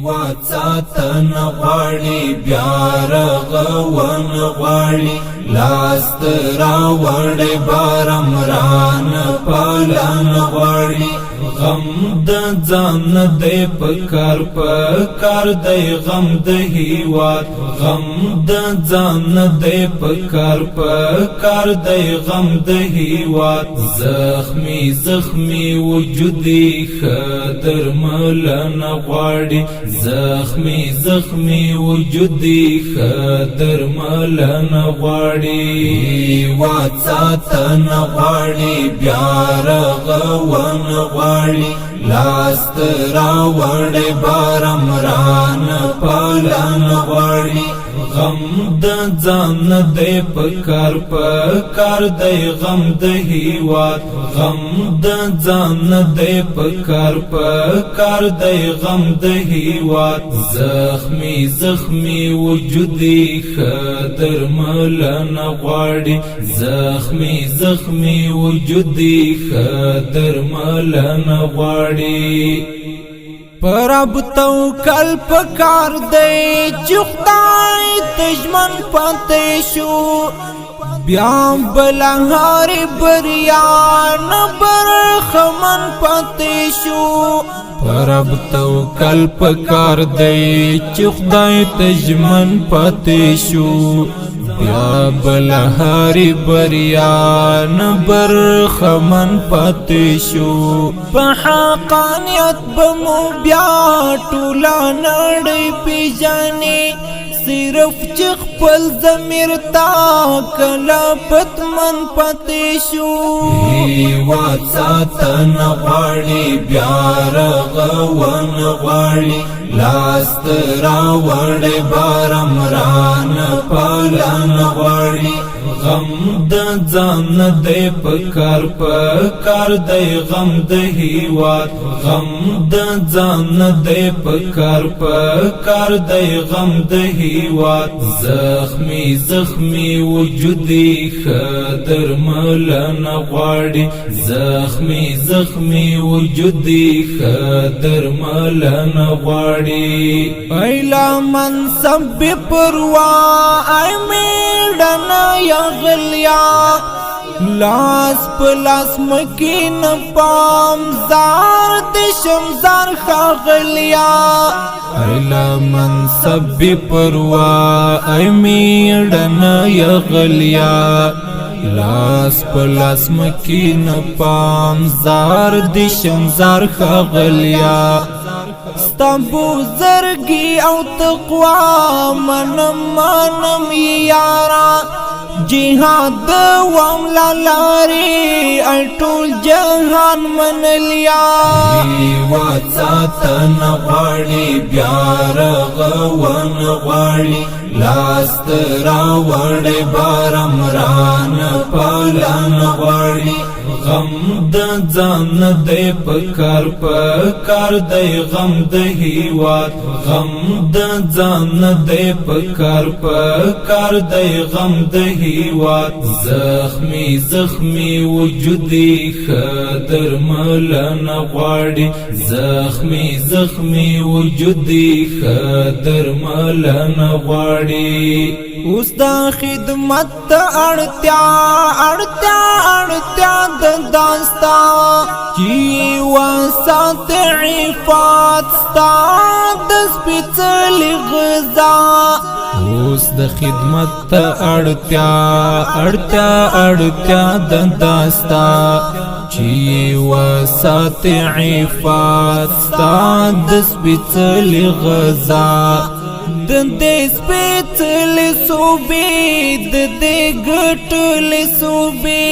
واتساتن غواړي بیا رغون غواړي لاس راوړې بارمران پالن غواړي غم د ځان دې پکار دې غم د هیواد غم د ځان دې پکار دې غم د هیواد زخمی وجودي خدر ملن غواړي زخمی وجودي خدر ملن غواړي واتساتن غواړي بیا رغون غواړي لاس راوړې بارمران پالن غواړي غم د ځان دې پکار دې غم د هیواد غم د ځان دې پکار دې غم د هیواد زخمی وجودي خدر ملن غواړي زخمی وجودي خدر ملن غواړي پرب توکل پکار دې چې خدای دشمن پاتې شو بیا بلهار بریان برخمن پاتې شو پرب توکل پکار دې چې خدای دشمن پاتې شو بیا بلهاری بریان برخمن پاتې شو په حقانیت بمو بیا ټوله نړۍ پیژني صرف چې خپل ضمیر تا کله پتمن پاتې شو واتساتن غواړي بیا رغون غواړي لاس راوړې بارمران پالن غواړي غم د ځان دې پکار دې غم د هیواد غم د ځان دې پکار دې غم د هیواد زخمی وجودي خدر ملن غواړي زخمی وجودي خدر ملن غواړي ایلا منصب پروا ای میډن یغلیا لاس پلاس مکین پام زار دشمزار خاغلیا ایلا منصب پروا ای میډن یغلیا لاس پلاس مکین پام زار دشمزار خاغلیا ستابو زرگی او تقوا منم یارا جهاد وام لالاری اٹول جهان منلیا واتساتن غواړي بیا رغون غواړي لاس راوړې بارمران پالن غواړي غم د ځان دې پکار دې غم د هیواد غم د ځان دې پکار دې غم د هیواد زخمی وجودي خدر ملن غواړي زخمی وجودي خدر ملن غواړي اوس دا خدمت اړتیا د داستا چی وسات عفات ستا د سپیڅلی غزا اوس د خدمت اړتیا د داستا چی وسات عفات ستا د سپیڅلی غزا د دې سپیڅلی صوبې د دې ګټلې صوبې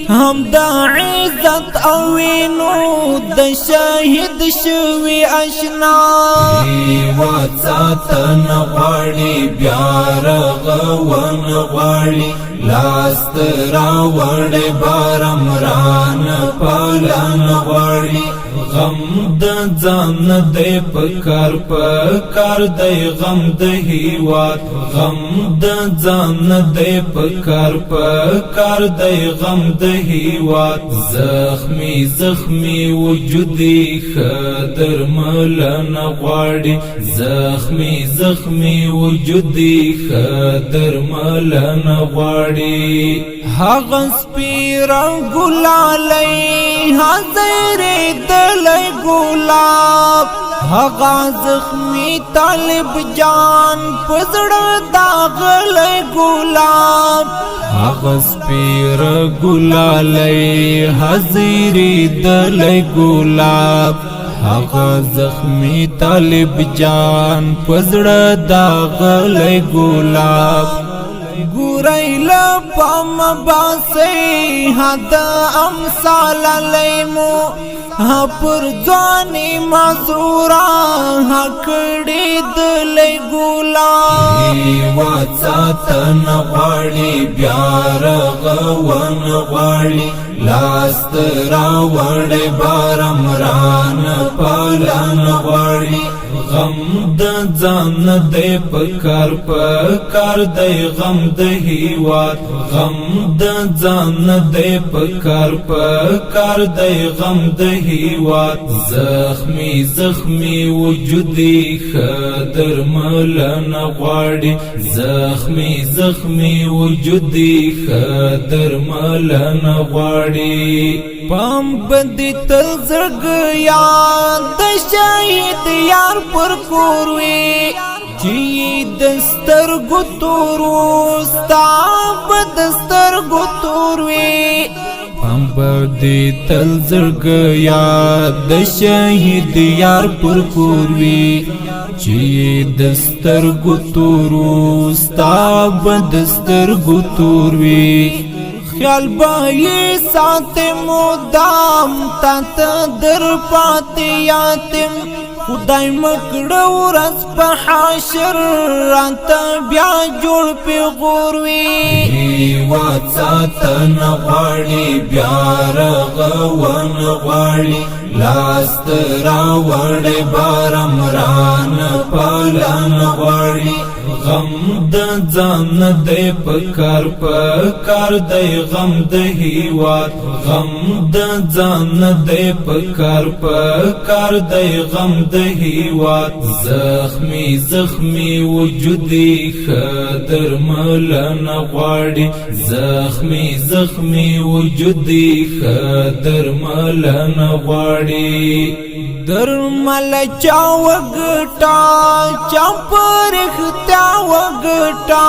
هم د عزت او وینو د شاهد شوي آشنا واتساتن غواړي بیا رغون غواړي لاس راوړې بارمران پالن غواړي غم د ځان دی پکار پکار دی غم د هیواد غم د ځان دی پکار پکار دی غم د هیواد زخمی زخمی وجودی خدر ملن غواړي زخمی زخمی وجودی خدر ملن غواړي هغه سپیر ګلالي حاضر دلای ګلاب هغه زخمی طالب جان پزړه داغلای ګلاب هغه سپیر ګلالي حاضر دلای ګلاب هغه زخمی طالب جان پزړه داغلای ګلاب ګورای لپم باسی حد امثال لیمو پر ځواني معذورا هکړې دلې ګولا وڅاتن غواړي بیا رغون غواړي لاست راوړې بارم ران پالن غواړي غم د ځان دی پکار پکار دی غم د هیواد غم د ځان دی پکار پکار دی غم د هیواد زخمی زخمی وجودی خدر ملن غواړي زخمی زخمی وجودی خدر ملن غواړي پام بندی تل زړګیا د شهید یار پر کوروي چې دستر ګتورو ستا بدستر ګتوروي پام بندی تل زړګیا د شهید یار پر کوروي چې دستر ګتورو ستا بدستر ګتوروي خیال بایی ساتم مدام تات در پاتی یاتم خدای مکڑو رس پا حاشر رانتا بیا جوڑ پی غوروی هیواد ساتن غواړي بیا رغون غواړي لاست راوړې بارم ران پالن غواړي غم د ځان دی پکار پکار دی غم د هیواد غم د ځان دی پکار پکار دی غم د هیواد زخمی زخمی وجودی خدر ملن غواړي زخمی زخمی وجودی خدر ملن غواړي درمل چا وګټا چا پرختا وګټا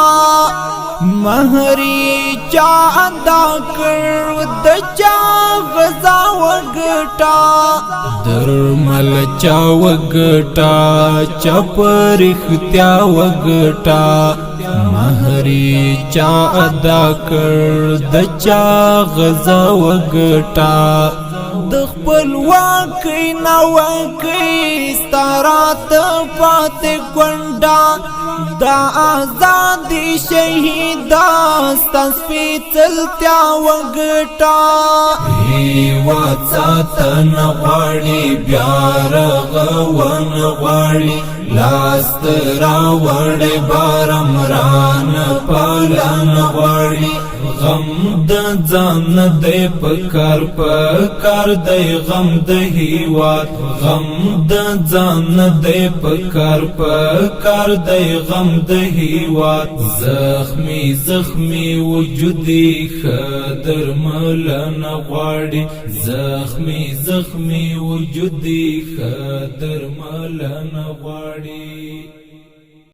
مہری چا ادا کړ د چا غزا وګټا درمل چا وګټا چا پرختا وګټا مہری چا ادا کړ د چا غزا وګټا د خپل واکې نه واکې ستارات پاتې کونډا دا آزادي شهیدا ستاسپېڅلتیا وګټا هیواد ساتن غواړي بیا رغون غواړي لاست راوړې بارم ران پالن غواړي غم د ځان دی پکار پکار دی غم د هیواد غم د ځان دی پکار پکار دی غم د هیواد زخمی زخمی وجودی خدر ملن غواړي زخمی زخمی وجودی خدر ملن غواړي